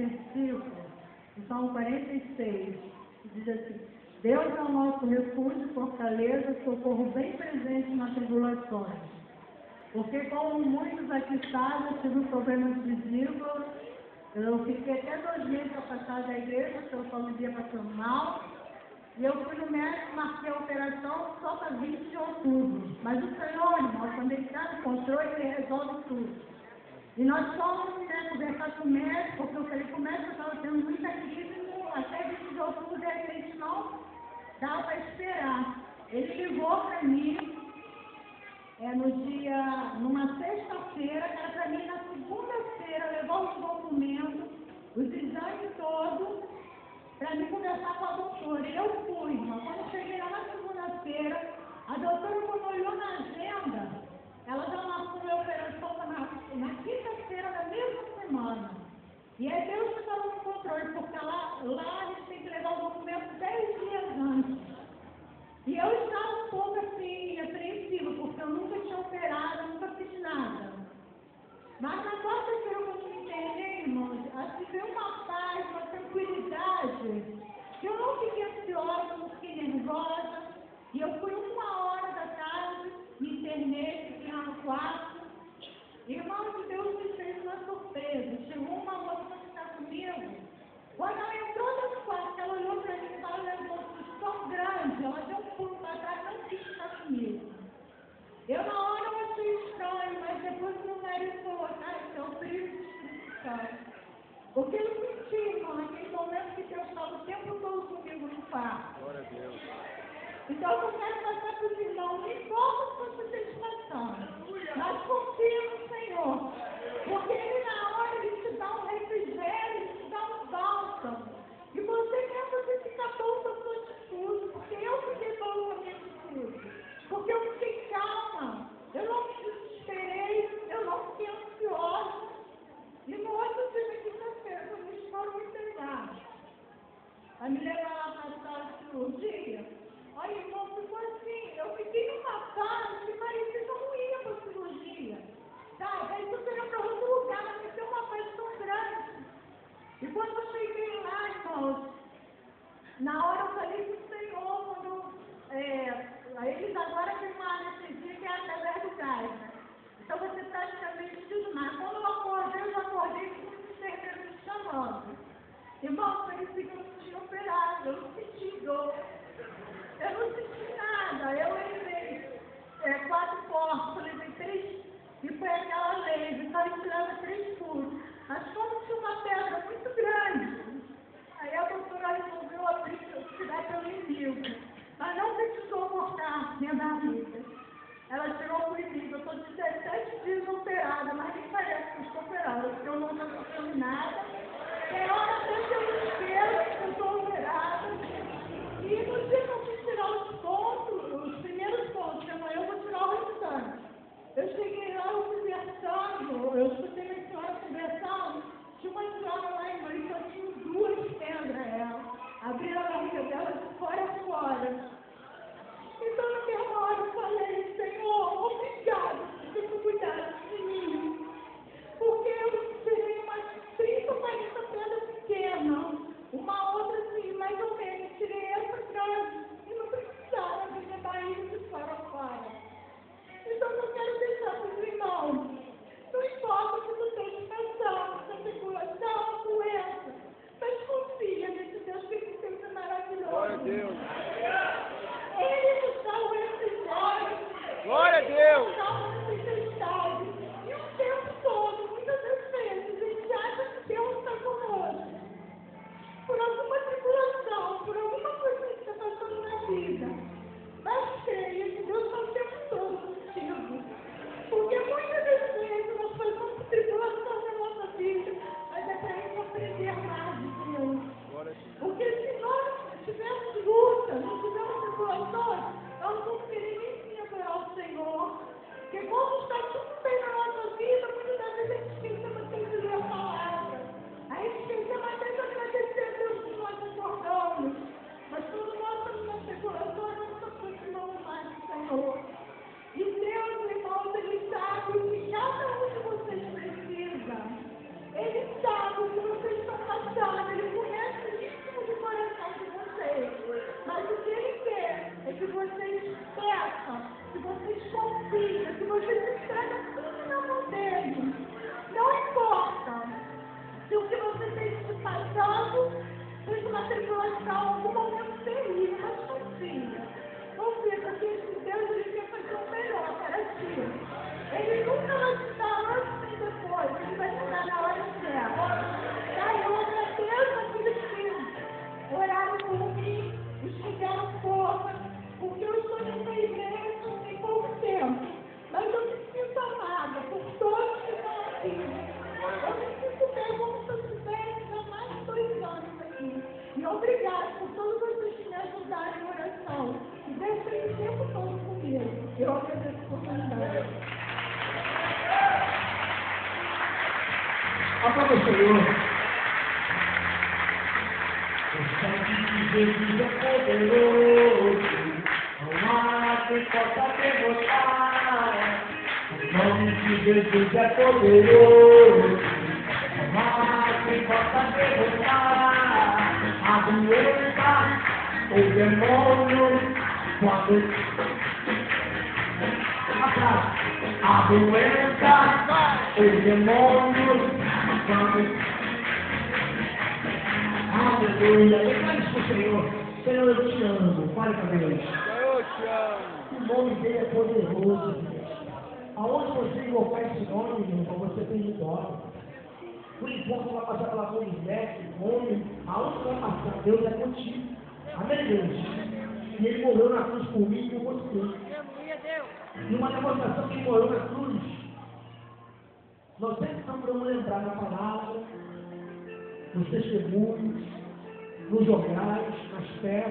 versículo, o Salmo 46, que diz assim: Deus é o nosso refúgio, fortaleza, socorro bem presente nas tribulações. Porque como muitos aqui sabem, eu tive um problema de vesícula, eu fiquei até 2 meses afastada da igreja, porque eu só vivia passando mal. E eu fui no médico, marquei a operação só para 20 de outubro. Mas o Senhor, irmão, quando Ele está no controle, Ele resolve tudo. E nós fomos conversar com o médico, porque eu falei com o médico que eu estava tendo muita crise, até 20 de outubro, de repente não dava para esperar. Ele ligou para mim, numa sexta-feira, era para mim na segunda-feira levar os documentos, os exames todos, para mim conversar com a doutora. E eu fui, irmão. Quando eu cheguei lá na segunda-feira, a doutora, quando olhou na agenda, ela já marcou minha operação na quinta-feira da mesma semana. E é Deus que estava no controle, porque lá a gente tem que levar o documento 10 dias antes. E eu estava um pouco assim, apreensiva, porque eu nunca tinha operado, nunca fiz nada. Mas na quarta-feira, quando eu me internei, irmãos, assim, veio uma paz, uma tranquilidade, que eu não fiquei ansiosa, não fiquei nervosa. E eu fui 1h da tarde, me internei, fiquei lá no quarto. Irmãos, Deus me fez uma surpresa. Chegou uma moça para ficar comigo. Quando ela entrou no quarto, ela olhou para mim e falou: ela levou um susto tão grande, ela deu um pulo para trás, não quis ficar comigo. Eu na hora eu achei estranho, mas depois meu marido falou: esse é o frio do Espírito Santo. Porque eu senti, irmão, naquele momento que Deus estava o tempo todo comigo no quarto. Glória a Deus. Então eu quero passar para os irmãos, não importa o que você esteja passando, mas confia no Senhor, porque Ele na hora Ele te dá um refrigério, Ele te dá um bálsamo, e você fica bom com a sua atitude, porque eu fiquei bom com a minha atitude, porque eu fiquei calma, eu não me desesperei, eu não fiquei ansiosa, e no outro dia de quinta-feira, quando eles foram internados, a me levar lá para a sala de cirurgia. Olha, irmão, ficou assim, eu fiquei numa fase que parecia que eu não ia para a cirurgia, sabe? Aí eu queria para outro lugar, mas me deu uma paz tão grande. E quando eu cheguei lá, irmãos, na hora eu falei com o Senhor, eles agora têm uma anestesia que é através do gás, né? Então você praticamente desmaia. Quando eu acordei com o enfermeiro me chamando. Irmão, parecia que eu não tinha operado, eu não senti dor. Eu não senti nada, eu levei 4 corpos, eu levei 3, e foi aquela lei, então ele tirava 3 furos. Mas como tinha uma pedra muito grande, aí a doutora resolveu tirar pelo inimigo, mas não precisou cortar minha barriga. Ela tirou por inimigo, eu estou 17 dias operada, mas nem parece que eu estou operada, porque eu não estou sentindo nada. Tem hora até que eu espero que eu estou operada. E no dia que eu fui tirar os primeiros pontos, que amanhã eu vou tirar o restante. Eu cheguei lá, eu conversando, eu escutei minha senhora conversando, tinha uma senhora lá em mãe, só tinha 2 pedras ela. Abriram a barriga dela de fora a fora. Então naquela hora eu falei: Senhor, obrigado por ter cuidado de mim. Porque eu tirei umas 30 ou 40 pedras pequenas. Uma outra assim, mais ou menos, tirei essa grande e não precisava da minha barriga de fora a fora. Então eu quero deixar para os irmãos, não importa o que você esteja passando, se é tribulação, doença, mas confia nesse Deus que Ele é maravilhoso. Glória a Deus. Ele nos dá o refrigério. Glória a Deus. Ele nos dá uma tempestade. E o tempo todo, muitas das vezes, a gente acha que Deus está conosco. Por alguma tribulação, por alguma coisa que está passando na vida. Mas creia que Deus está o tempo todo contigo. Porque muitas das vezes nós passamos tribulação na nossa vida, mas é para a gente aprender mais de Deus. Glória a Deus. Porque se nós tivermos luta, na tribulação, algum momento terrível, mas confia. Confia, porque Deus disse que ia fazer o melhor para ti. Ele nunca vai te dar antes e depois, ele vai te dar na hora certa. Pai, eu agradeço aqueles que oraram por mim, os que deram força, porque eu estou nessa igreja tem pouco tempo, mas eu me sinto amada por todos que estão aqui. Eu me sinto bem como se eu tivesse há mais de 2 anos aqui. E obrigada por todos vocês que me ajudaram em oração. E Deus tem o tempo todo comigo. Eu agradeço por oportunidade. Aplauda o Senhor. O sangue de Jesus é poderoso, não há quem possa derrotar. O nome de Jesus é poderoso, não há quem possa derrotar. A doença, o demônio, quando a doença, o demônio, quando aleluia, declare isso para o Senhor. Senhor, eu te amo. Fale para Deus. Eu te amo. O nome dele é poderoso, Deus. Aonde você invocar esse nome, meu irmão, você tem vitória. Por enquanto você vai passar pela sua mulher, homem, aonde você vai passar, Deus é contigo. Amém, Deus? E ele morreu na cruz por mim e por você. E uma demonstração que ele morreu na cruz. Nós sempre procuramos lembrar na palavra, nos testemunhos, nos jornais, nas festas.